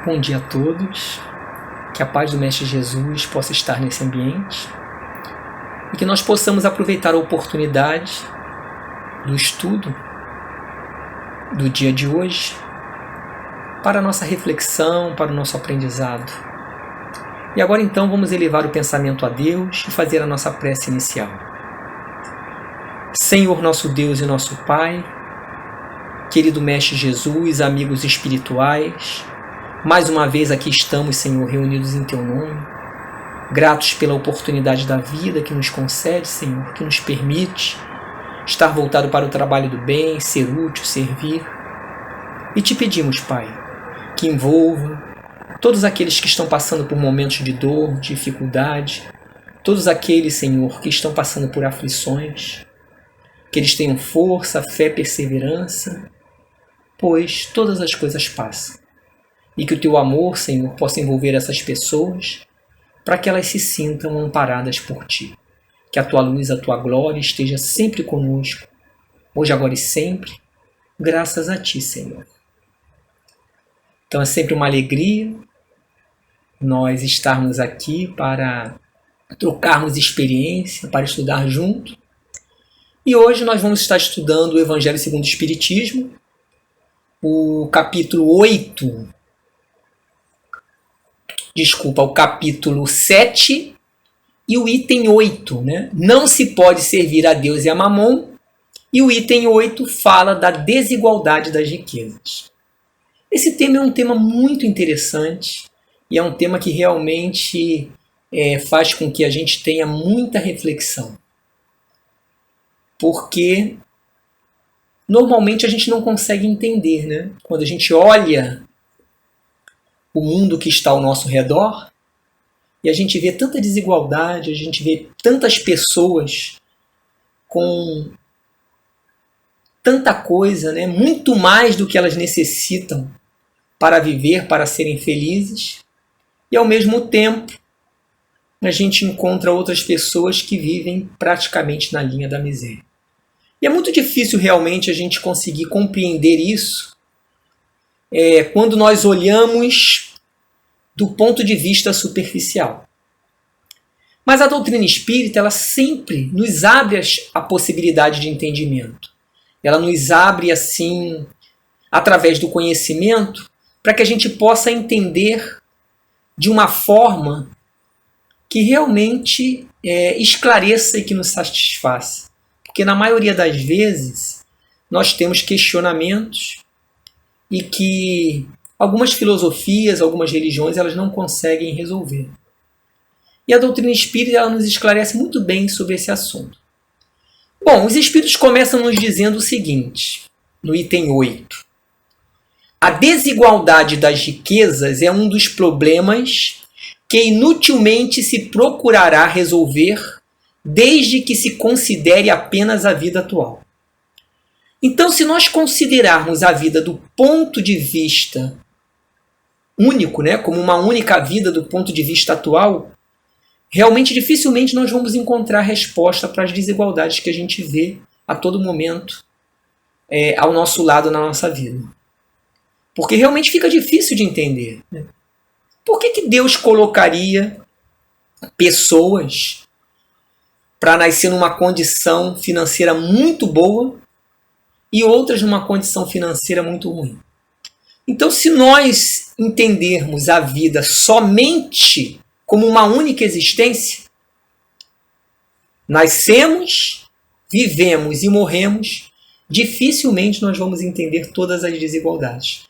Bom dia a todos, que a paz do Mestre Jesus possa estar nesse ambiente e que nós possamos aproveitar a oportunidade do estudo do dia de hoje para a nossa reflexão, para o nosso aprendizado. E agora então vamos elevar o pensamento a Deus e fazer a nossa prece inicial. Senhor nosso Deus e nosso Pai, querido Mestre Jesus, amigos espirituais, mais uma vez aqui estamos, Senhor, reunidos em Teu nome, gratos pela oportunidade da vida que nos concede, Senhor, que nos permite estar voltado para o trabalho do bem, ser útil, servir. E te pedimos, Pai, que envolva todos aqueles que estão passando por momentos de dor, de dificuldade, todos aqueles, Senhor, que estão passando por aflições, que eles tenham força, fé, perseverança, pois todas as coisas passam. E que o Teu amor, Senhor, possa envolver essas pessoas para que elas se sintam amparadas por Ti. Que a Tua luz, a Tua glória esteja sempre conosco, hoje, agora e sempre, graças a Ti, Senhor. Então é sempre uma alegria nós estarmos aqui para trocarmos experiência, para estudar junto. E hoje nós vamos estar estudando o Evangelho segundo o Espiritismo, o capítulo 7 e o item 8, né? Não se pode servir a Deus e a Mamon, e o item 8 fala da desigualdade das riquezas. Esse tema é um tema muito interessante e é um tema que realmente faz com que a gente tenha muita reflexão. Porque normalmente a gente não consegue entender, né? Quando a gente olha o mundo que está ao nosso redor e a gente vê tanta desigualdade, a gente vê tantas pessoas com tanta coisa, né? Muito mais do que elas necessitam para viver, para serem felizes, e ao mesmo tempo a gente encontra outras pessoas que vivem praticamente na linha da miséria. E é muito difícil realmente a gente conseguir compreender isso quando nós olhamos do ponto de vista superficial. Mas a doutrina espírita, ela sempre nos abre a possibilidade de entendimento. Ela nos abre, assim, através do conhecimento, para que a gente possa entender de uma forma que realmente esclareça e que nos satisfaça. Porque na maioria das vezes nós temos questionamentos e que algumas filosofias, algumas religiões, elas não conseguem resolver. E a doutrina espírita, ela nos esclarece muito bem sobre esse assunto. Bom, os espíritos começam nos dizendo o seguinte, no item 8. A desigualdade das riquezas é um dos problemas que inutilmente se procurará resolver desde que se considere apenas a vida atual. Então, se nós considerarmos a vida do ponto de vista único, né, como uma única vida do ponto de vista atual, realmente dificilmente nós vamos encontrar resposta para as desigualdades que a gente vê a todo momento ao nosso lado na nossa vida. Porque realmente fica difícil de entender. Né? Por que Deus colocaria pessoas para nascer numa condição financeira muito boa e outras numa condição financeira muito ruim? Então, se nós entendermos a vida somente como uma única existência, nascemos, vivemos e morremos, dificilmente nós vamos entender todas as desigualdades.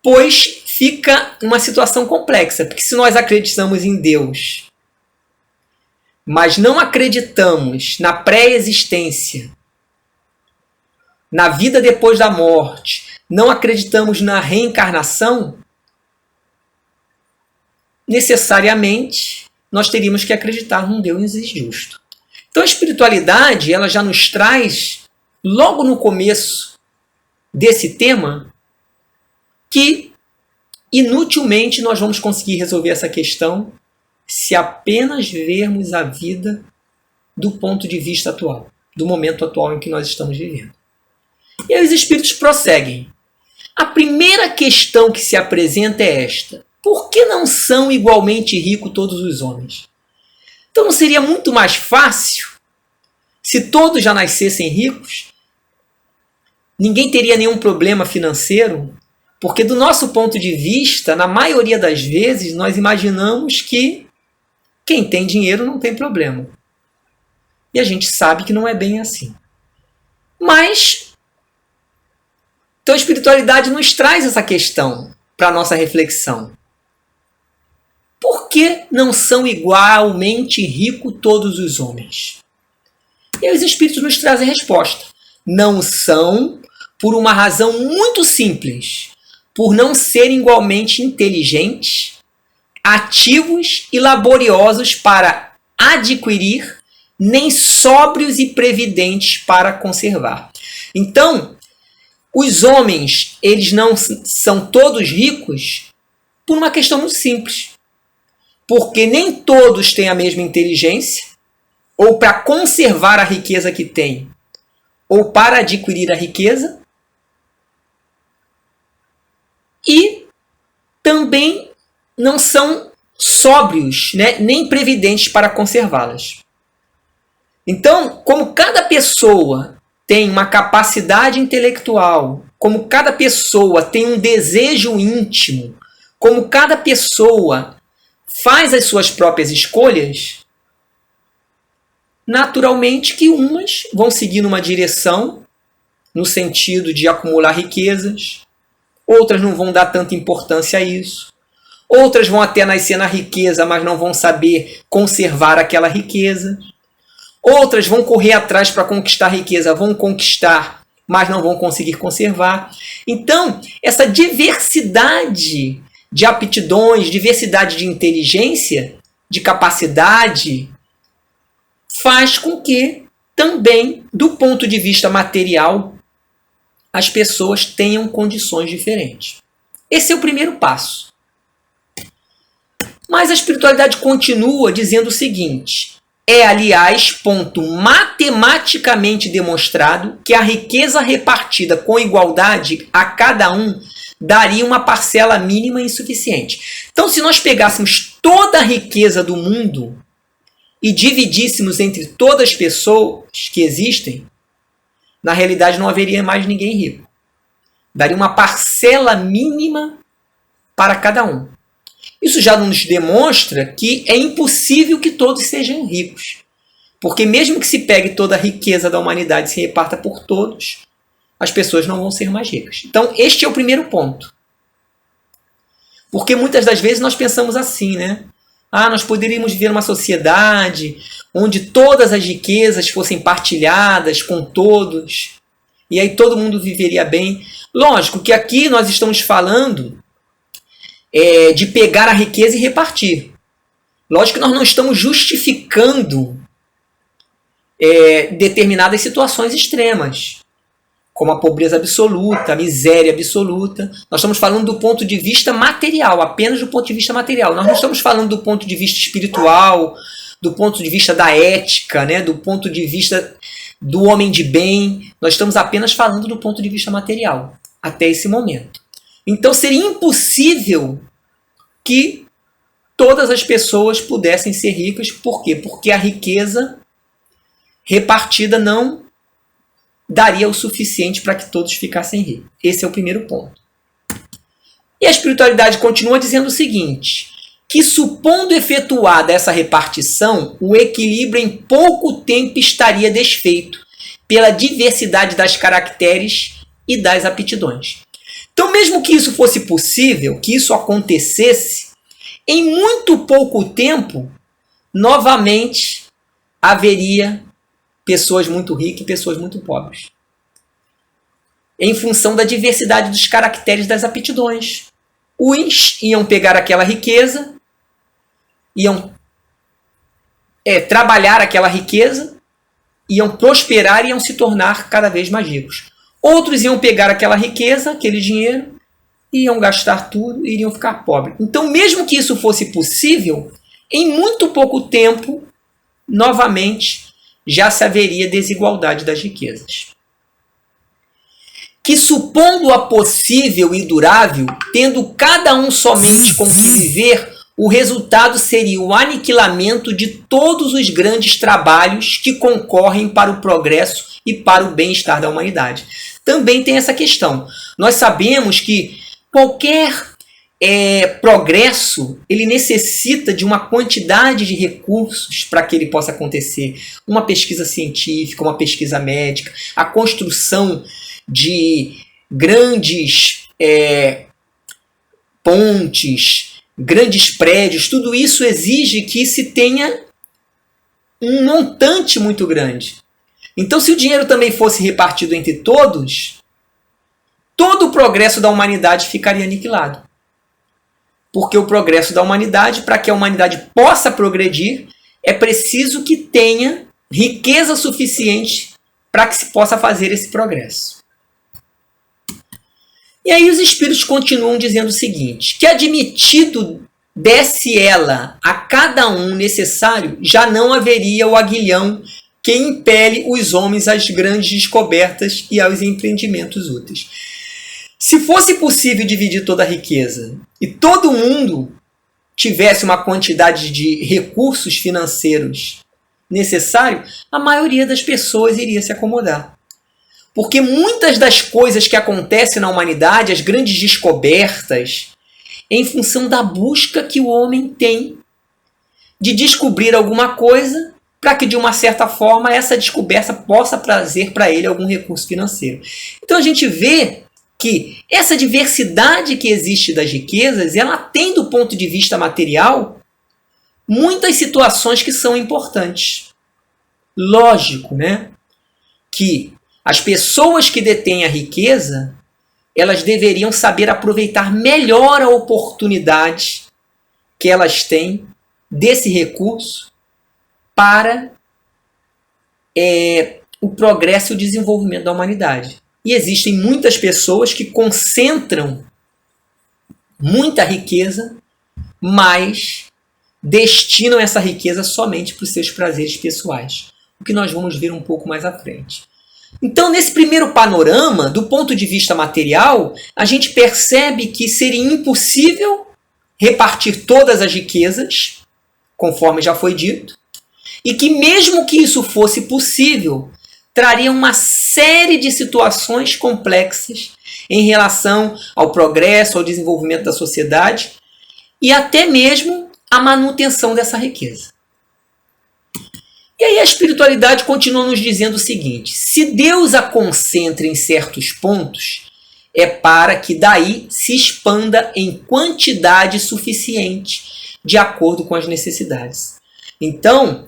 Pois fica uma situação complexa, porque se nós acreditamos em Deus, mas não acreditamos na pré-existência, na vida depois da morte, não acreditamos na reencarnação, necessariamente nós teríamos que acreditar num Deus justo. Então a espiritualidade, ela já nos traz, logo no começo desse tema, que inutilmente nós vamos conseguir resolver essa questão se apenas vermos a vida do ponto de vista atual, do momento atual em que nós estamos vivendo. E aí os espíritos prosseguem. A primeira questão que se apresenta é esta: por que não são igualmente ricos todos os homens? Então não seria muito mais fácil se todos já nascessem ricos? Ninguém teria nenhum problema financeiro? Porque do nosso ponto de vista, na maioria das vezes, nós imaginamos que quem tem dinheiro não tem problema. E a gente sabe que não é bem assim. Mas então a espiritualidade nos traz essa questão para a nossa reflexão. Por que não são igualmente ricos todos os homens? E aí os espíritos nos trazem a resposta. Não são por uma razão muito simples. Por não serem igualmente inteligentes, ativos e laboriosos para adquirir, nem sóbrios e previdentes para conservar. Então, os homens, eles não são todos ricos por uma questão muito simples. Porque nem todos têm a mesma inteligência, ou para conservar a riqueza que têm, ou para adquirir a riqueza, e também não são sóbrios, né, nem previdentes para conservá-las. Então, como cada pessoa tem uma capacidade intelectual, como cada pessoa tem um desejo íntimo, como cada pessoa faz as suas próprias escolhas, naturalmente que umas vão seguir numa direção, no sentido de acumular riquezas, outras não vão dar tanta importância a isso, outras vão até nascer na riqueza, mas não vão saber conservar aquela riqueza, outras vão correr atrás para conquistar a riqueza, vão conquistar, mas não vão conseguir conservar. Então, essa diversidade de aptidões, diversidade de inteligência, de capacidade, faz com que também, do ponto de vista material, as pessoas tenham condições diferentes. Esse é o primeiro passo. Mas a espiritualidade continua dizendo o seguinte: é, aliás, ponto matematicamente demonstrado que a riqueza repartida com igualdade a cada um daria uma parcela mínima insuficiente. Então, se nós pegássemos toda a riqueza do mundo e dividíssemos entre todas as pessoas que existem, na realidade não haveria mais ninguém rico. Daria uma parcela mínima para cada um. Isso já nos demonstra que é impossível que todos sejam ricos. Porque mesmo que se pegue toda a riqueza da humanidade e se reparta por todos, as pessoas não vão ser mais ricas. Então, este é o primeiro ponto. Porque muitas das vezes nós pensamos assim, né? Nós poderíamos viver numa sociedade onde todas as riquezas fossem partilhadas com todos, e aí todo mundo viveria bem. Lógico que aqui nós estamos falando de pegar a riqueza e repartir. Lógico que nós não estamos justificando determinadas situações extremas, como a pobreza absoluta, a miséria absoluta. Nós estamos falando do ponto de vista material, apenas do ponto de vista material. Nós não estamos falando do ponto de vista espiritual, do ponto de vista da ética, né? Do ponto de vista do homem de bem. Nós estamos apenas falando do ponto de vista material, até esse momento. Então seria impossível que todas as pessoas pudessem ser ricas. Por quê? Porque a riqueza repartida não daria o suficiente para que todos ficassem ricos. Esse é o primeiro ponto. E a espiritualidade continua dizendo o seguinte: que supondo efetuada essa repartição, o equilíbrio em pouco tempo estaria desfeito pela diversidade das caracteres e das aptidões. Então, mesmo que isso fosse possível, que isso acontecesse, em muito pouco tempo, novamente haveria pessoas muito ricas e pessoas muito pobres. Em função da diversidade dos caracteres das aptidões. Uns iam pegar aquela riqueza, iam trabalhar aquela riqueza, iam prosperar e iam se tornar cada vez mais ricos. Outros iam pegar aquela riqueza, aquele dinheiro, iam gastar tudo e iriam ficar pobres. Então, mesmo que isso fosse possível, em muito pouco tempo, novamente, já se haveria desigualdade das riquezas. que, supondo-a possível e durável, tendo cada um somente com que viver, o resultado seria o aniquilamento de todos os grandes trabalhos que concorrem para o progresso e para o bem-estar da humanidade. Também tem essa questão. Nós sabemos que qualquer progresso, ele necessita de uma quantidade de recursos para que ele possa acontecer. Uma pesquisa científica, uma pesquisa médica, a construção de grandes pontes, grandes prédios, tudo isso exige que se tenha um montante muito grande. Então, se o dinheiro também fosse repartido entre todos, todo o progresso da humanidade ficaria aniquilado. Porque o progresso da humanidade, para que a humanidade possa progredir, é preciso que tenha riqueza suficiente para que se possa fazer esse progresso. E aí os espíritos continuam dizendo o seguinte, que admitido desse ela a cada um necessário, já não haveria o aguilhão que impele os homens às grandes descobertas e aos empreendimentos úteis. Se fosse possível dividir toda a riqueza e todo mundo tivesse uma quantidade de recursos financeiros necessário, a maioria das pessoas iria se acomodar. Porque muitas das coisas que acontecem na humanidade, as grandes descobertas, é em função da busca que o homem tem de descobrir alguma coisa para que, de uma certa forma, essa descoberta possa trazer para ele algum recurso financeiro. Então a gente vê que essa diversidade que existe das riquezas, ela tem, do ponto de vista material, muitas situações que são importantes. Lógico, né, que as pessoas que detêm a riqueza, elas deveriam saber aproveitar melhor a oportunidade que elas têm desse recurso para o progresso e o desenvolvimento da humanidade. E existem muitas pessoas que concentram muita riqueza, mas destinam essa riqueza somente para os seus prazeres pessoais. O que nós vamos ver um pouco mais à frente. Então, nesse primeiro panorama, do ponto de vista material, a gente percebe que seria impossível repartir todas as riquezas, conforme já foi dito, e que mesmo que isso fosse possível, traria uma série de situações complexas em relação ao progresso, ao desenvolvimento da sociedade e até mesmo à manutenção dessa riqueza. E aí a espiritualidade continua nos dizendo o seguinte: se Deus a concentra em certos pontos, é para que daí se expanda em quantidade suficiente, de acordo com as necessidades. Então,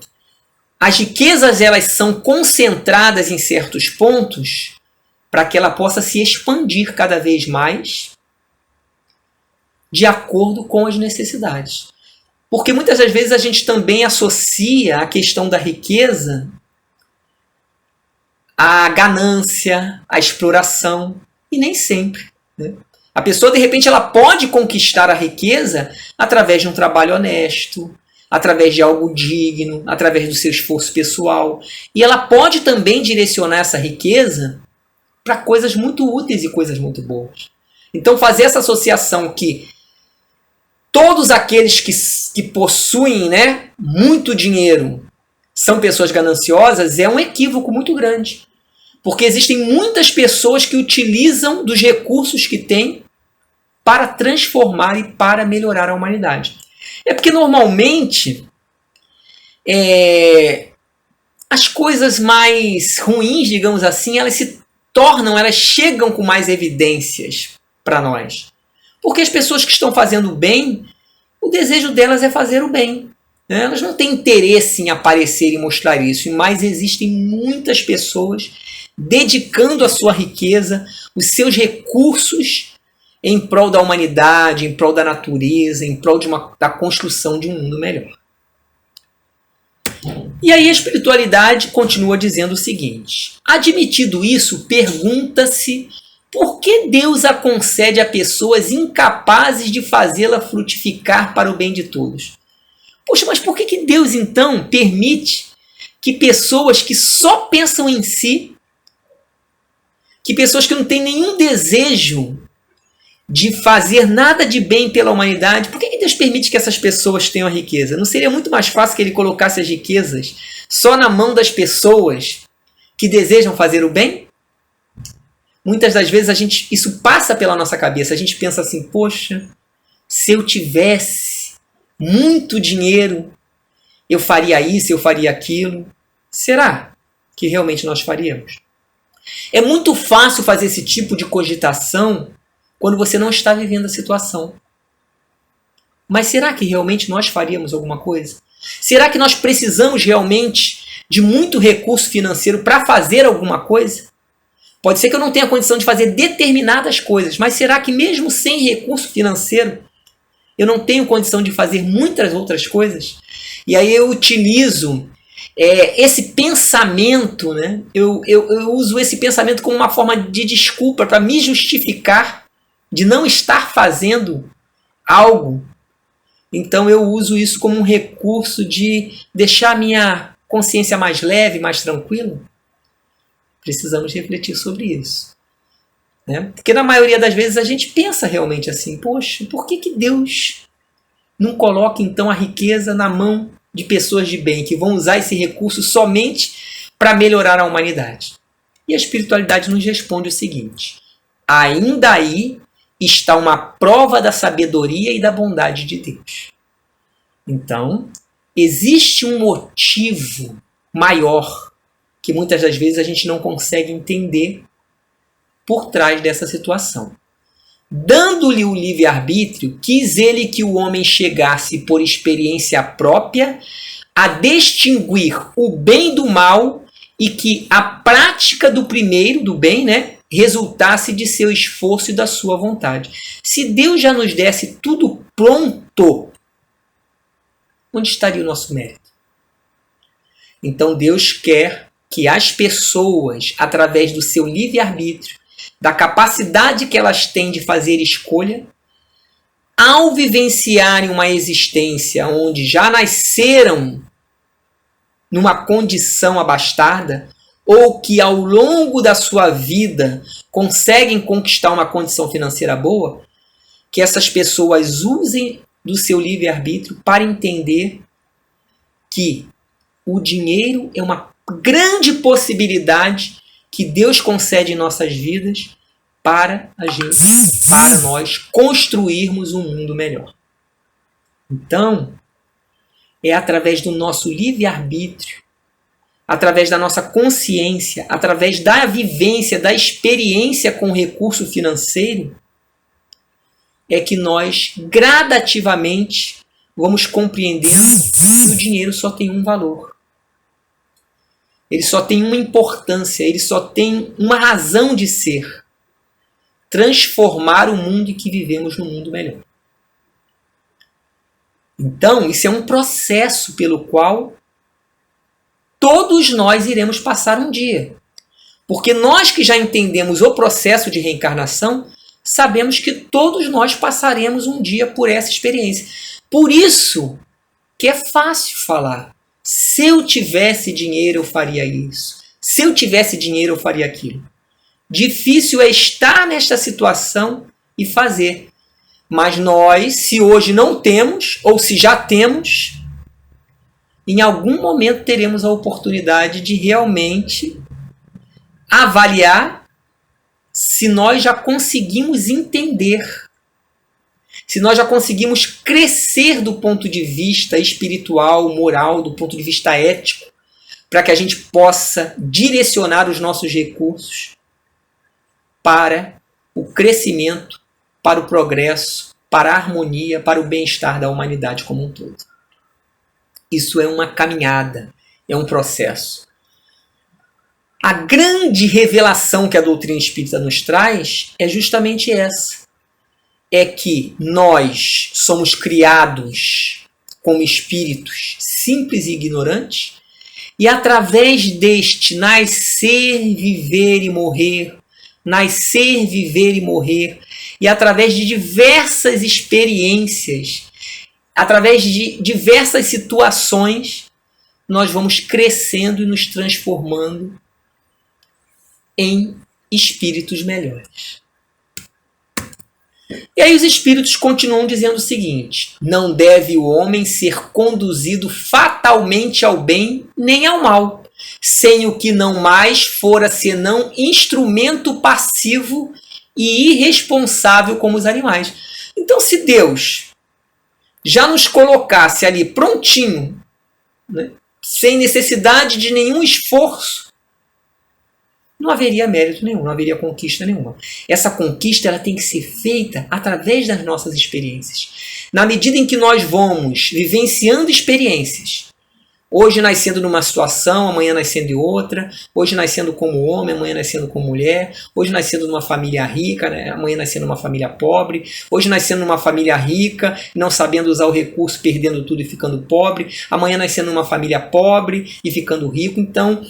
as riquezas, elas são concentradas em certos pontos para que ela possa se expandir cada vez mais de acordo com as necessidades. Porque muitas das vezes a gente também associa a questão da riqueza à ganância, à exploração, e nem sempre, né? A pessoa, de repente, ela pode conquistar a riqueza através de um trabalho honesto, através de algo digno, através do seu esforço pessoal. E ela pode também direcionar essa riqueza para coisas muito úteis e coisas muito boas. Então, fazer essa associação que todos aqueles que possuem, né, muito dinheiro são pessoas gananciosas é um equívoco muito grande. Porque existem muitas pessoas que utilizam dos recursos que têm para transformar e para melhorar a humanidade. É porque normalmente as coisas mais ruins, digamos assim, elas chegam com mais evidências para nós. Porque as pessoas que estão fazendo o bem, o desejo delas é fazer o bem. Né? Elas não têm interesse em aparecer e mostrar isso, mas existem muitas pessoas dedicando a sua riqueza, os seus recursos em prol da humanidade, em prol da natureza, em prol da construção de um mundo melhor. E aí a espiritualidade continua dizendo o seguinte: admitido isso, pergunta-se por que Deus a concede a pessoas incapazes de fazê-la frutificar para o bem de todos? Poxa, mas por que Deus então permite que pessoas que só pensam em si, que pessoas que não têm nenhum desejo de fazer nada de bem pela humanidade, por que Deus permite que essas pessoas tenham a riqueza? Não seria muito mais fácil que ele colocasse as riquezas só na mão das pessoas que desejam fazer o bem? Muitas das vezes isso passa pela nossa cabeça. A gente pensa assim, poxa, se eu tivesse muito dinheiro, eu faria isso, eu faria aquilo. Será que realmente nós faríamos? É muito fácil fazer esse tipo de cogitação quando você não está vivendo a situação. Mas será que realmente nós faríamos alguma coisa? Será que nós precisamos realmente de muito recurso financeiro para fazer alguma coisa? Pode ser que eu não tenha condição de fazer determinadas coisas, mas será que mesmo sem recurso financeiro eu não tenho condição de fazer muitas outras coisas? E aí eu utilizo esse pensamento, né? Eu uso esse pensamento como uma forma de desculpa para me justificar de não estar fazendo algo. Então eu uso isso como um recurso de deixar a minha consciência mais leve, mais tranquila. Precisamos refletir sobre isso. Né? Porque na maioria das vezes a gente pensa realmente assim, poxa, por que Deus não coloca então a riqueza na mão de pessoas de bem, que vão usar esse recurso somente para melhorar a humanidade? E a espiritualidade nos responde o seguinte, ainda aí está uma prova da sabedoria e da bondade de Deus. Então, existe um motivo maior que muitas das vezes a gente não consegue entender por trás dessa situação. Dando-lhe o livre-arbítrio, quis ele que o homem chegasse por experiência própria a distinguir o bem do mal e que a prática do primeiro, do bem, né, resultasse de seu esforço e da sua vontade. Se Deus já nos desse tudo pronto, onde estaria o nosso mérito? Então Deus quer que as pessoas, através do seu livre-arbítrio, da capacidade que elas têm de fazer escolha, ao vivenciarem uma existência onde já nasceram numa condição abastada, ou que ao longo da sua vida conseguem conquistar uma condição financeira boa, que essas pessoas usem do seu livre-arbítrio para entender que o dinheiro é uma grande possibilidade que Deus concede em nossas vidas para nós construirmos um mundo melhor. Então, é através do nosso livre-arbítrio, através da nossa consciência, através da vivência, da experiência com o recurso financeiro, é que nós gradativamente vamos compreendendo que o dinheiro só tem um valor. Ele só tem uma importância, ele só tem uma razão de ser. Transformar o mundo em que vivemos num mundo melhor. Então, isso é um processo pelo qual todos nós iremos passar um dia. Porque nós que já entendemos o processo de reencarnação, sabemos que todos nós passaremos um dia por essa experiência. Por isso que é fácil falar. Se eu tivesse dinheiro, eu faria isso. Se eu tivesse dinheiro, eu faria aquilo. Difícil é estar nesta situação e fazer. Mas nós, se hoje não temos, ou se já temos, em algum momento teremos a oportunidade de realmente avaliar se nós já conseguimos entender, se nós já conseguimos crescer do ponto de vista espiritual, moral, do ponto de vista ético, para que a gente possa direcionar os nossos recursos para o crescimento, para o progresso, para a harmonia, para o bem-estar da humanidade como um todo. Isso é uma caminhada, é um processo. A grande revelação que a doutrina espírita nos traz é justamente essa. É que nós somos criados como espíritos simples e ignorantes e através deste nascer, viver e morrer, nascer, viver e morrer, e através de diversas experiências, através de diversas situações, nós vamos crescendo e nos transformando em espíritos melhores. E aí os espíritos continuam dizendo o seguinte: não deve o homem ser conduzido fatalmente ao bem nem ao mal, sem o que não mais fora senão instrumento passivo e irresponsável como os animais. Então, se Deus já nos colocasse ali prontinho, né, sem necessidade de nenhum esforço, não haveria mérito nenhum, não haveria conquista nenhuma. Essa conquista ela tem que ser feita através das nossas experiências. Na medida em que nós vamos vivenciando experiências, hoje nascendo numa situação, amanhã nascendo em outra, hoje nascendo como homem, amanhã nascendo como mulher, hoje nascendo numa família rica, né, amanhã nascendo numa família pobre, hoje nascendo numa família rica, não sabendo usar o recurso, perdendo tudo e ficando pobre, amanhã nascendo numa família pobre e ficando rico. Então,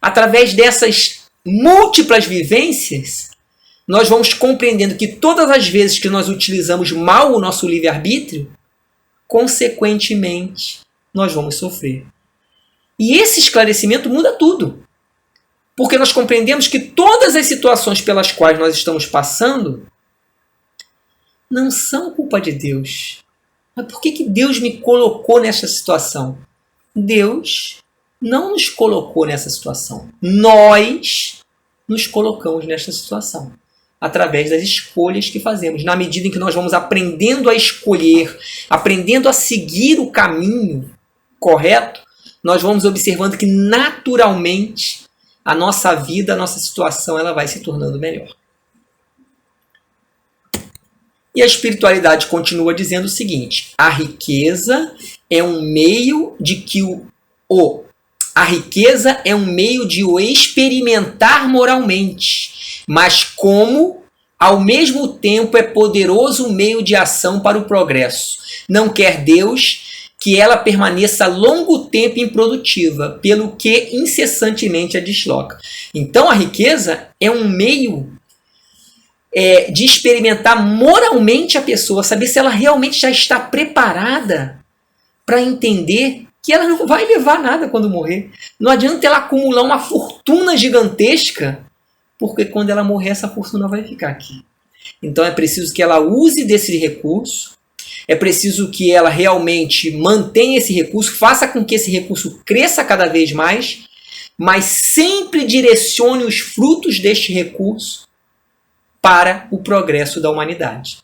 através dessas múltiplas vivências, nós vamos compreendendo que todas as vezes que nós utilizamos mal o nosso livre-arbítrio, consequentemente, nós vamos sofrer. E esse esclarecimento muda tudo. Porque nós compreendemos que todas as situações pelas quais nós estamos passando não são culpa de Deus. Mas por que Deus me colocou nessa situação? Deus não nos colocou nessa situação. Nós nos colocamos nessa situação através das escolhas que fazemos. Na medida em que nós vamos aprendendo a escolher, aprendendo a seguir o caminho correto, nós vamos observando que naturalmente a nossa vida, a nossa situação, ela vai se tornando melhor. E a espiritualidade continua dizendo o seguinte: a riqueza é um meio de que a riqueza é um meio de o experimentar moralmente, mas como, ao mesmo tempo, é poderoso meio de ação para o progresso. Não quer Deus que ela permaneça longo tempo improdutiva, pelo que incessantemente a desloca. Então a riqueza é um meio de experimentar moralmente a pessoa, saber se ela realmente já está preparada para entender que ela não vai levar nada quando morrer. Não adianta ela acumular uma fortuna gigantesca, porque quando ela morrer, essa fortuna vai ficar aqui. Então é preciso que ela use desse recurso, é preciso que ela realmente mantenha esse recurso, faça com que esse recurso cresça cada vez mais, mas sempre direcione os frutos deste recurso para o progresso da humanidade.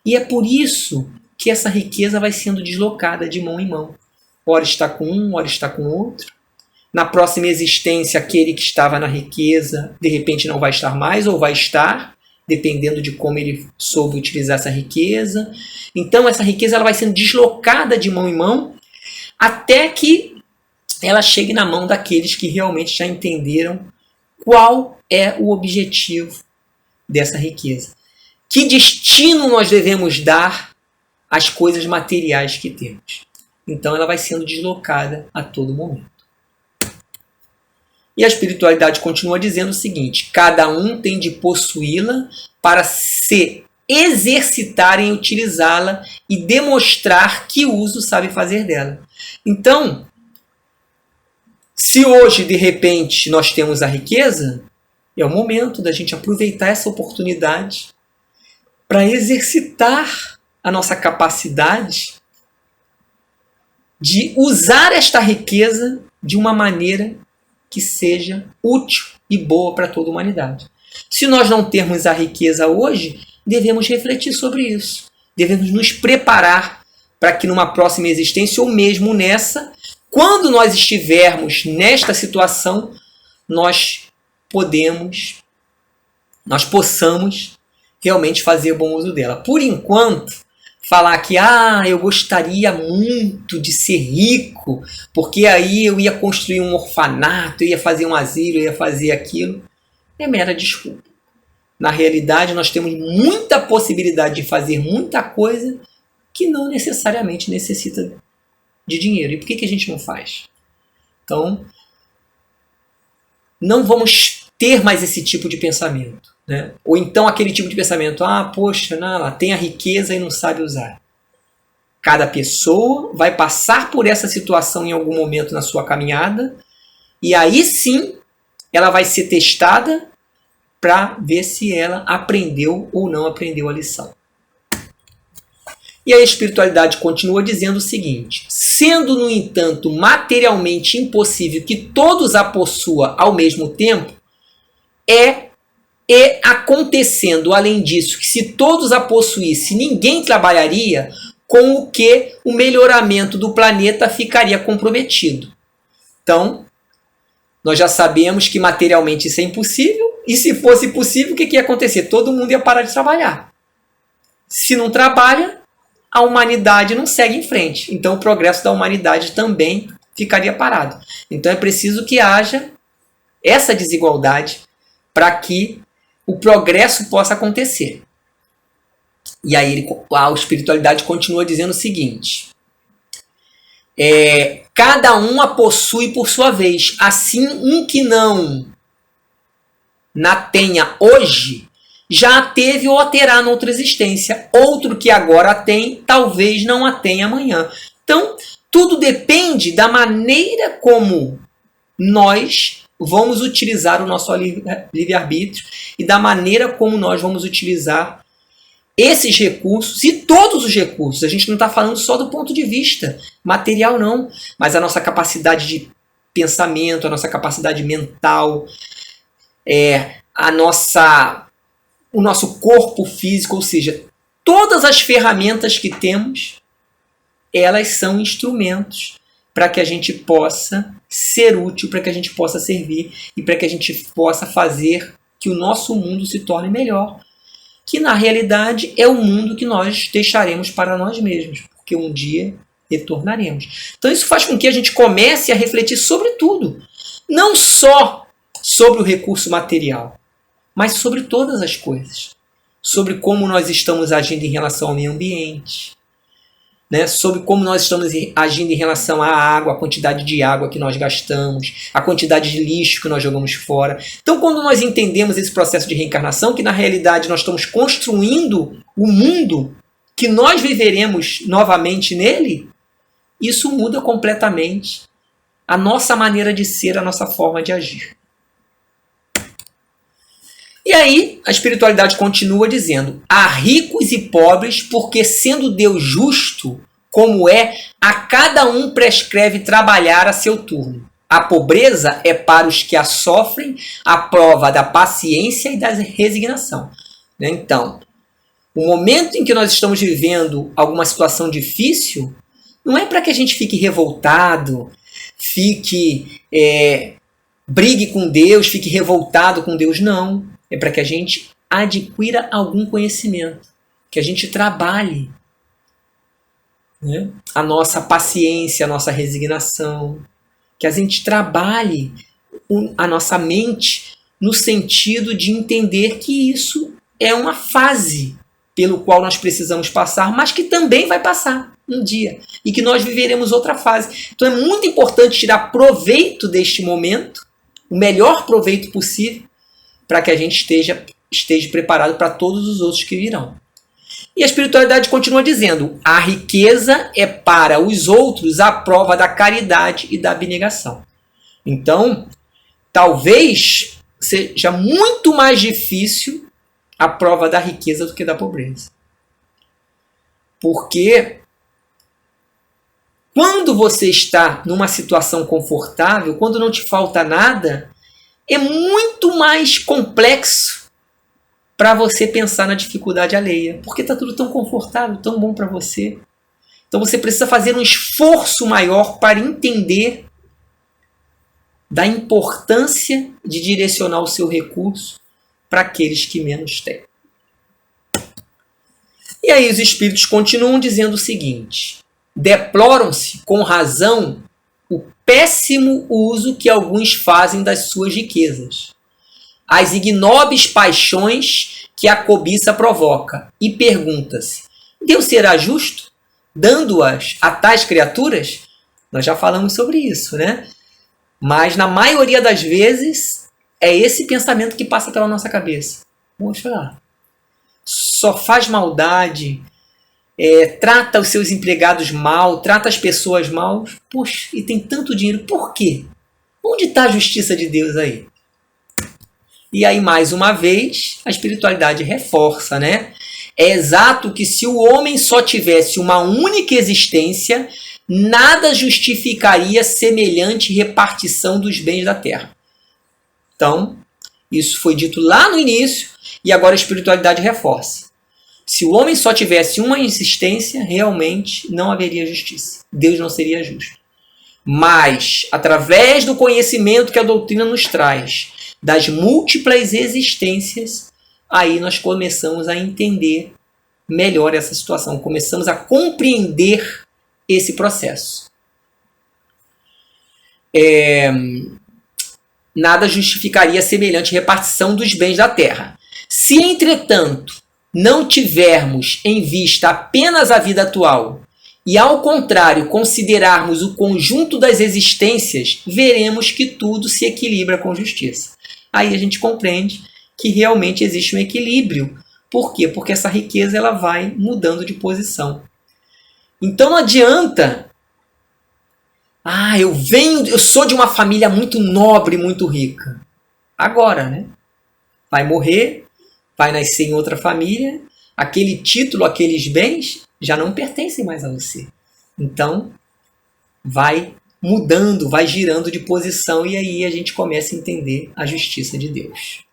E é por isso que essa riqueza vai sendo deslocada de mão em mão. Ora está com um, ora está com outro. Na próxima existência, aquele que estava na riqueza, de repente não vai estar mais, ou vai estar, dependendo de como ele soube utilizar essa riqueza. Então, essa riqueza ela vai sendo deslocada de mão em mão, até que ela chegue na mão daqueles que realmente já entenderam qual é o objetivo dessa riqueza. Que destino nós devemos dar às coisas materiais que temos. Então ela vai sendo deslocada a todo momento. E a espiritualidade continua dizendo o seguinte: cada um tem de possuí-la para se exercitar em utilizá-la e demonstrar que uso sabe fazer dela. Então, se hoje de repente nós temos a riqueza, é o momento da gente aproveitar essa oportunidade para exercitar a nossa capacidade de usar esta riqueza de uma maneira que seja útil e boa para toda a humanidade. Se nós não termos a riqueza hoje, devemos refletir sobre isso. Devemos nos preparar para que numa próxima existência, ou mesmo nessa, quando nós estivermos nesta situação, nós possamos realmente fazer bom uso dela. Por enquanto, falar que eu gostaria muito de ser rico, porque aí eu ia construir um orfanato, eu ia fazer um asilo, eu ia fazer aquilo, é mera desculpa. Na realidade, nós temos muita possibilidade de fazer muita coisa que não necessariamente necessita de dinheiro. E por que a gente não faz? Então, não vamos ter mais esse tipo de pensamento. Né? Ou então aquele tipo de pensamento, poxa, ela tem a riqueza e não sabe usar. Cada pessoa vai passar por essa situação em algum momento na sua caminhada, e aí sim ela vai ser testada para ver se ela aprendeu ou não aprendeu a lição. E a espiritualidade continua dizendo o seguinte: sendo, no entanto, materialmente impossível que todos a possuam ao mesmo tempo, e acontecendo, além disso, que se todos a possuíssem, ninguém trabalharia, com o que o melhoramento do planeta ficaria comprometido. Então, nós já sabemos que materialmente isso é impossível, e se fosse possível, o que ia acontecer? Todo mundo ia parar de trabalhar. Se não trabalha, a humanidade não segue em frente. Então o progresso da humanidade também ficaria parado. Então é preciso que haja essa desigualdade para que o progresso possa acontecer. E aí a espiritualidade continua dizendo o seguinte: cada um a possui por sua vez. Assim, um que não na tenha hoje, já a teve ou a terá noutra existência. Outro que agora a tem, talvez não a tenha amanhã. Então, tudo depende da maneira como nós vamos utilizar o nosso livre-arbítrio e da maneira como nós vamos utilizar esses recursos e todos os recursos. A gente não está falando só do ponto de vista material, não, mas a nossa capacidade de pensamento, a nossa capacidade mental, o nosso corpo físico, ou seja, todas as ferramentas que temos, elas são instrumentos para que a gente possa ser útil, para que a gente possa servir e para que a gente possa fazer que o nosso mundo se torne melhor, que na realidade é o mundo que nós deixaremos para nós mesmos, porque um dia retornaremos. Então isso faz com que a gente comece a refletir sobre tudo, não só sobre o recurso material, mas sobre todas as coisas. Sobre como nós estamos agindo em relação ao meio ambiente, né? Sobre como nós estamos agindo em relação à água, a quantidade de água que nós gastamos, a quantidade de lixo que nós jogamos fora. Então, quando nós entendemos esse processo de reencarnação, que na realidade nós estamos construindo o mundo que nós viveremos novamente nele, isso muda completamente a nossa maneira de ser, a nossa forma de agir. E aí, a espiritualidade continua dizendo: há ricos e pobres, porque sendo Deus justo, como a cada um prescreve trabalhar a seu turno. A pobreza é para os que a sofrem a prova da paciência e da resignação. Então, o momento em que nós estamos vivendo alguma situação difícil, não é para que a gente fique revoltado, brigue com Deus, fique revoltado com Deus, não. É para que a gente adquira algum conhecimento, que a gente trabalhe, né, a nossa paciência, a nossa resignação, que a gente trabalhe a nossa mente no sentido de entender que isso é uma fase pelo qual nós precisamos passar, mas que também vai passar um dia e que nós viveremos outra fase. Então é muito importante tirar proveito deste momento, o melhor proveito possível, para que a gente esteja preparado para todos os outros que virão. E a espiritualidade continua dizendo: a riqueza é para os outros a prova da caridade e da abnegação. Então, talvez seja muito mais difícil a prova da riqueza do que da pobreza. Porque quando você está numa situação confortável, quando não te falta nada, é muito mais complexo para você pensar na dificuldade alheia, porque está tudo tão confortável, tão bom para você. Então você precisa fazer um esforço maior para entender da importância de direcionar o seu recurso para aqueles que menos têm. E aí os espíritos continuam dizendo o seguinte: deploram-se com razão o péssimo uso que alguns fazem das suas riquezas, as ignóbeis paixões que a cobiça provoca, e pergunta-se: Deus será justo, dando-as a tais criaturas? Nós já falamos sobre isso, né? Mas na maioria das vezes é esse pensamento que passa pela nossa cabeça. Poxa lá, só faz maldade, trata os seus empregados mal, trata as pessoas mal. Poxa, e tem tanto dinheiro, por quê? Onde está a justiça de Deus aí? E aí, mais uma vez, a espiritualidade reforça, né? É exato que se o homem só tivesse uma única existência, nada justificaria semelhante repartição dos bens da terra. Então, isso foi dito lá no início e agora a espiritualidade reforça. Se o homem só tivesse uma existência, realmente não haveria justiça. Deus não seria justo. Mas, através do conhecimento que a doutrina nos traz, das múltiplas existências, aí nós começamos a entender melhor essa situação, começamos a compreender esse processo. Nada justificaria semelhante repartição dos bens da terra. Se, entretanto, não tivermos em vista apenas a vida atual e, ao contrário, considerarmos o conjunto das existências, veremos que tudo se equilibra com justiça. Aí a gente compreende que realmente existe um equilíbrio. Por quê? Porque essa riqueza ela vai mudando de posição. Então não adianta... eu sou de uma família muito nobre, muito rica. Agora, né? Vai morrer, vai nascer em outra família, aquele título, aqueles bens já não pertencem mais a você. Então, vai mudando, vai girando de posição e aí a gente começa a entender a justiça de Deus.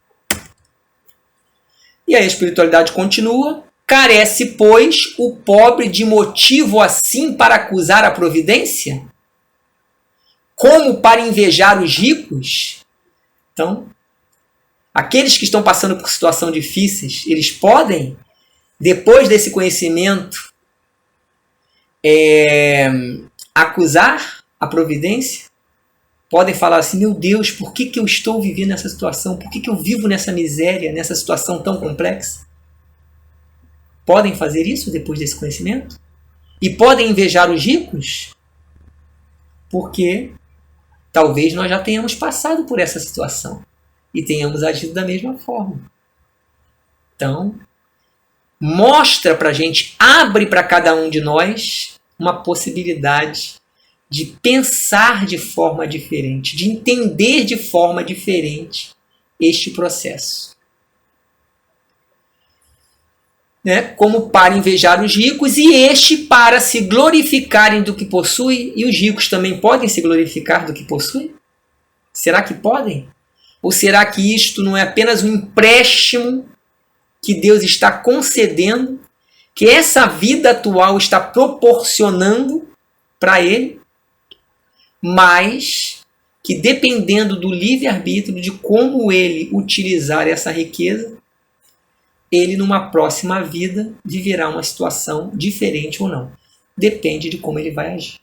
E aí a espiritualidade continua. Carece, pois, o pobre de motivo assim para acusar a providência? Como para invejar os ricos? Então, aqueles que estão passando por situações difíceis, eles podem, depois desse conhecimento, acusar a providência? Podem falar assim, meu Deus, por que eu estou vivendo nessa situação? Por que eu vivo nessa miséria, nessa situação tão complexa? Podem fazer isso depois desse conhecimento? E podem invejar os ricos? Porque talvez nós já tenhamos passado por essa situação e tenhamos agido da mesma forma. Então, mostra para a gente, abre para cada um de nós uma possibilidade de pensar de forma diferente, de entender de forma diferente este processo. Como para invejar os ricos e este para se glorificarem do que possui, e os ricos também podem se glorificar do que possuem? Será que podem? Ou será que isto não é apenas um empréstimo que Deus está concedendo, que essa vida atual está proporcionando para ele, mas que dependendo do livre-arbítrio de como ele utilizar essa riqueza, ele numa próxima vida viverá uma situação diferente ou não. Depende de como ele vai agir.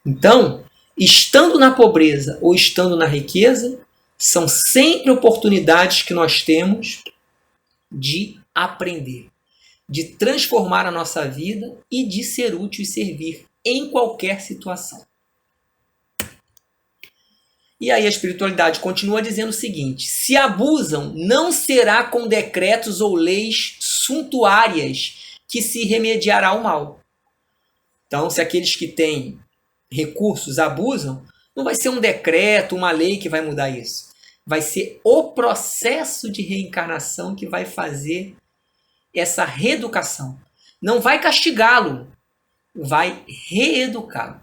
Então, estando na pobreza ou estando na riqueza, são sempre oportunidades que nós temos de aprender, de transformar a nossa vida e de ser útil e servir em qualquer situação. E aí a espiritualidade continua dizendo o seguinte: se abusam, não será com decretos ou leis suntuárias que se remediará o mal. Então, se aqueles que têm recursos abusam, não vai ser um decreto, uma lei que vai mudar isso. Vai ser o processo de reencarnação que vai fazer essa reeducação. Não vai castigá-lo, vai reeducá-lo.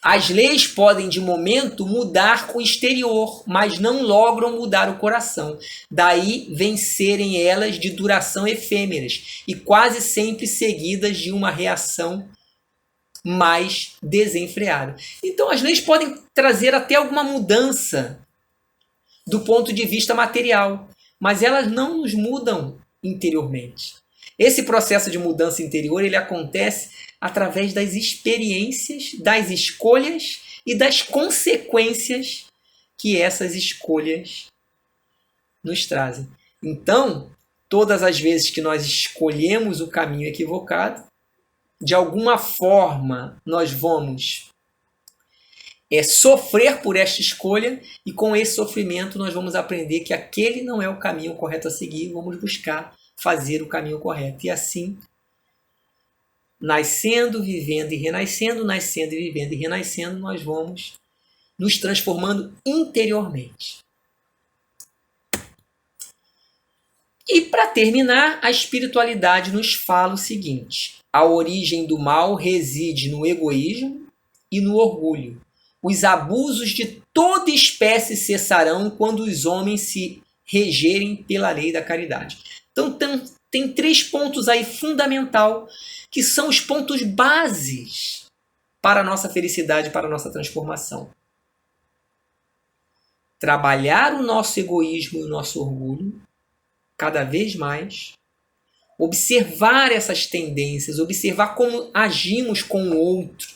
As leis podem, de momento, mudar o exterior, mas não logram mudar o coração. Daí vencerem elas de duração efêmeras e quase sempre seguidas de uma reação mais desenfreada. Então, as leis podem trazer até alguma mudança do ponto de vista material, mas elas não nos mudam interiormente. Esse processo de mudança interior ele acontece através das experiências, das escolhas e das consequências que essas escolhas nos trazem. Então, todas as vezes que nós escolhemos o caminho equivocado, de alguma forma nós vamos sofrer por esta escolha e com esse sofrimento nós vamos aprender que aquele não é o caminho correto a seguir, vamos buscar fazer o caminho correto. E assim, nascendo, vivendo e renascendo, nascendo e vivendo e renascendo, nós vamos nos transformando interiormente. E para terminar, a espiritualidade nos fala o seguinte: a origem do mal reside no egoísmo e no orgulho. Os abusos de toda espécie cessarão quando os homens se regerem pela lei da caridade. Então tem 3 pontos aí fundamental, que são os pontos bases para a nossa felicidade, para a nossa transformação. Trabalhar o nosso egoísmo e o nosso orgulho cada vez mais, observar essas tendências, observar como agimos com o outro,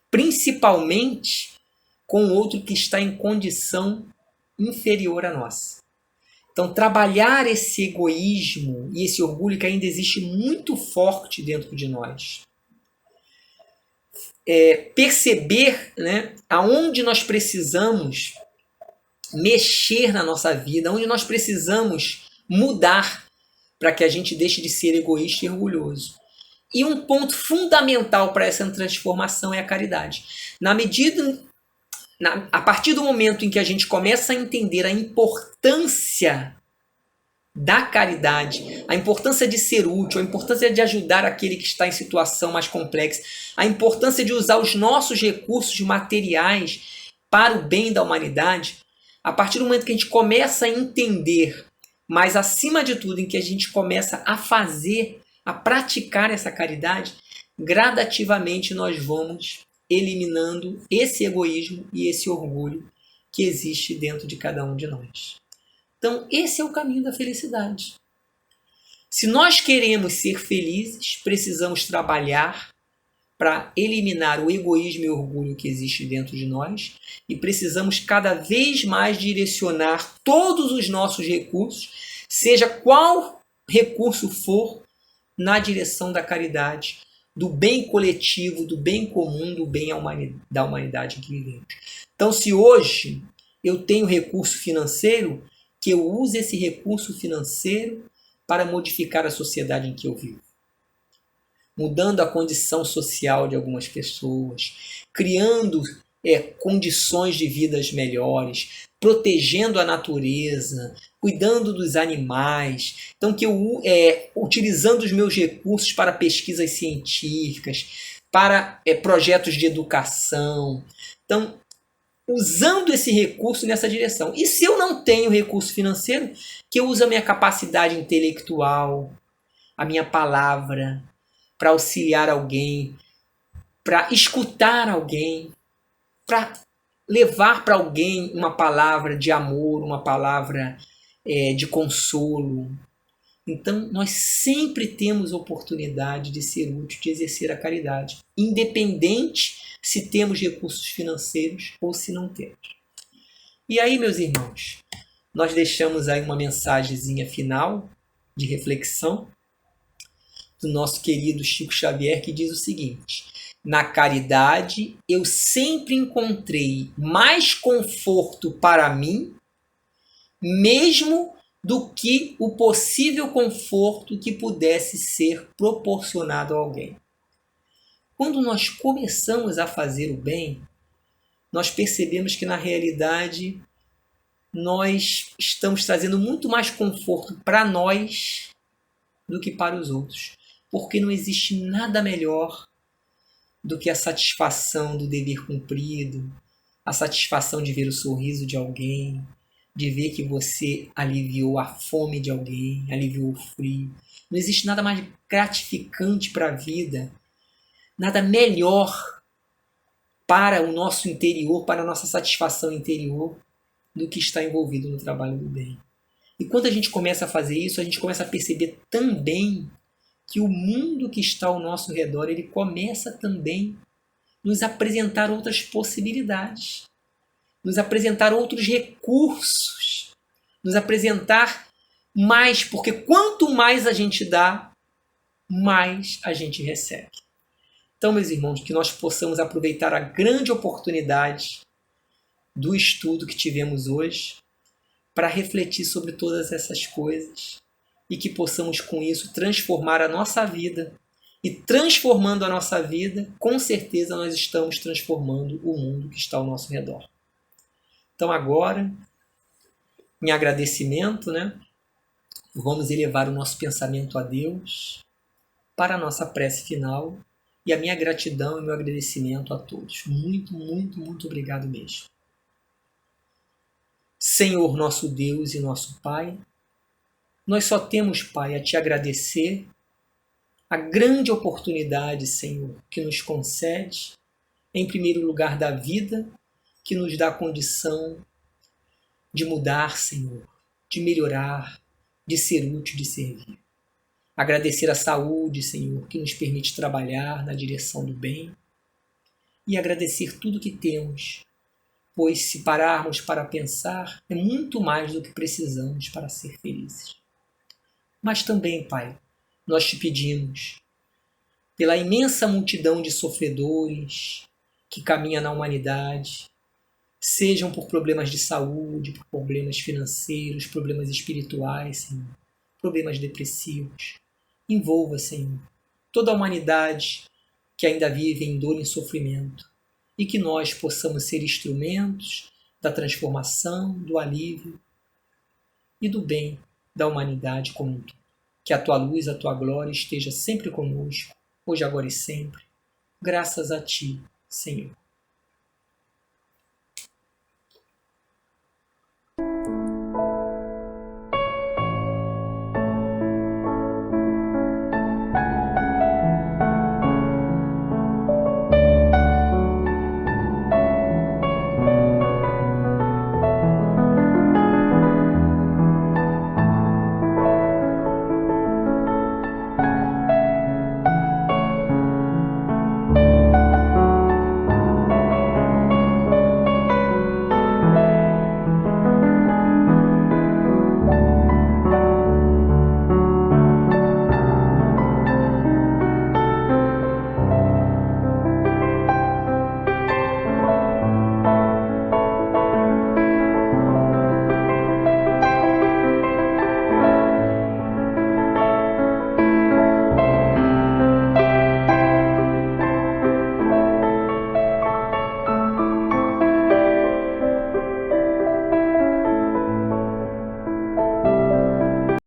principalmente com o outro que está em condição inferior à nossa. Então, trabalhar esse egoísmo e esse orgulho que ainda existe muito forte dentro de nós. Perceber, né, aonde nós precisamos mexer na nossa vida, onde nós precisamos mudar para que a gente deixe de ser egoísta e orgulhoso. E um ponto fundamental para essa transformação é a caridade. A partir do momento em que a gente começa a entender a importância da caridade, a importância de ser útil, a importância de ajudar aquele que está em situação mais complexa, a importância de usar os nossos recursos materiais para o bem da humanidade, a partir do momento que a gente começa a entender, mas acima de tudo, em que a gente começa a fazer, a praticar essa caridade, gradativamente nós vamos eliminando esse egoísmo e esse orgulho que existe dentro de cada um de nós. Então, esse é o caminho da felicidade. Se nós queremos ser felizes, precisamos trabalhar para eliminar o egoísmo e o orgulho que existe dentro de nós e precisamos cada vez mais direcionar todos os nossos recursos, seja qual recurso for, na direção da caridade, do bem coletivo, do bem comum, do bem da humanidade em que vivemos. Então, se hoje eu tenho recurso financeiro, que eu use esse recurso financeiro para modificar a sociedade em que eu vivo. Mudando a condição social de algumas pessoas, criando condições de vidas melhores, protegendo a natureza, cuidando dos animais. Então, que eu utilizando os meus recursos para pesquisas científicas, para projetos de educação. Então, usando esse recurso nessa direção. E se eu não tenho recurso financeiro, que eu use a minha capacidade intelectual, a minha palavra, para auxiliar alguém, para escutar alguém, para levar para alguém uma palavra de amor, uma palavra de consolo. Então, nós sempre temos oportunidade de ser útil, de exercer a caridade, independente se temos recursos financeiros ou se não temos. E aí, meus irmãos, nós deixamos aí uma mensagenzinha final de reflexão do nosso querido Chico Xavier, que diz o seguinte: na caridade eu sempre encontrei mais conforto para mim, mesmo do que o possível conforto que pudesse ser proporcionado a alguém. Quando nós começamos a fazer o bem, nós percebemos que na realidade nós estamos trazendo muito mais conforto para nós do que para os outros. Porque não existe nada melhor do que a satisfação do dever cumprido, a satisfação de ver o sorriso de alguém, de ver que você aliviou a fome de alguém, aliviou o frio. Não existe nada mais gratificante para a vida, nada melhor para o nosso interior, para a nossa satisfação interior, do que estar envolvido no trabalho do bem. E quando a gente começa a fazer isso, a gente começa a perceber também que o mundo que está ao nosso redor, ele começa também a nos apresentar outras possibilidades, nos apresentar outros recursos, nos apresentar mais, porque quanto mais a gente dá, mais a gente recebe. Então, meus irmãos, que nós possamos aproveitar a grande oportunidade do estudo que tivemos hoje para refletir sobre todas essas coisas e que possamos com isso transformar a nossa vida. E transformando a nossa vida, com certeza nós estamos transformando o mundo que está ao nosso redor. Então agora, em agradecimento, Vamos elevar o nosso pensamento a Deus para a nossa prece final e a minha gratidão e meu agradecimento a todos. Muito, muito, muito obrigado mesmo. Senhor nosso Deus e nosso Pai, nós só temos, Pai, a Te agradecer a grande oportunidade, Senhor, que nos concede, em primeiro lugar, da vida, que nos dá a condição de mudar, Senhor, de melhorar, de ser útil, de servir. Agradecer a saúde, Senhor, que nos permite trabalhar na direção do bem. E agradecer tudo que temos, pois se pararmos para pensar, é muito mais do que precisamos para ser felizes. Mas também, Pai, nós te pedimos, pela imensa multidão de sofredores que caminha na humanidade, sejam por problemas de saúde, por problemas financeiros, problemas espirituais, Senhor, problemas depressivos. Envolva, Senhor, toda a humanidade que ainda vive em dor e em sofrimento, e que nós possamos ser instrumentos da transformação, do alívio e do bem da humanidade como um todo. Que a Tua luz, a Tua glória esteja sempre conosco, hoje, agora e sempre. Graças a Ti, Senhor.